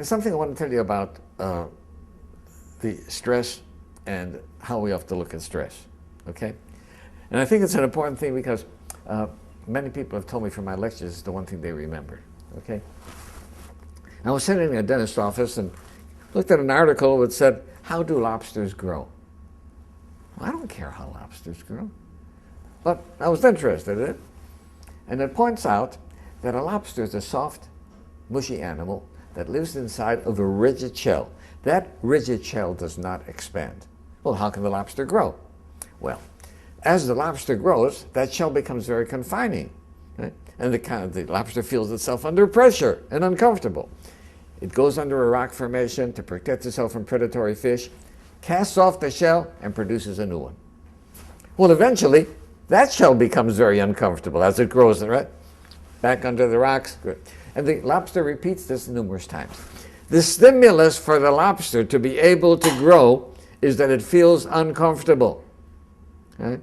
there's something I want to tell you about the stress and how we have to look at stress, okay? And I think it's an important thing because many people have told me from my lectures it's the one thing they remember, okay? I was sitting in a dentist's office and looked at an article that said, how do lobsters grow? Well, I don't care how lobsters grow, but I was interested in it. And it points out that a lobster is a soft, mushy animal that lives inside of a rigid shell. That rigid shell does not expand. Well, how can the lobster grow? Well, as the lobster grows, that shell becomes very confining, right? And the lobster feels itself under pressure and uncomfortable. It goes under a rock formation to protect itself from predatory fish, casts off the shell, and produces a new one. Well, eventually, that shell becomes very uncomfortable as it grows, right? Back under the rocks. Good. And the lobster repeats this numerous times. The stimulus for the lobster to be able to grow is that it feels uncomfortable. Right?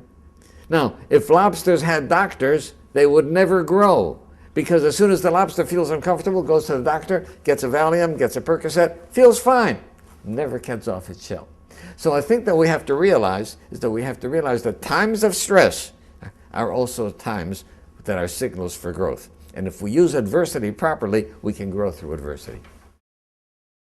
Now, if lobsters had doctors, they would never grow, because as soon as the lobster feels uncomfortable, goes to the doctor, gets a Valium, gets a Percocet, feels fine, never gets off its shell. So I think that we have to realize that times of stress are also times that are signals for growth. And if we use adversity properly, we can grow through adversity.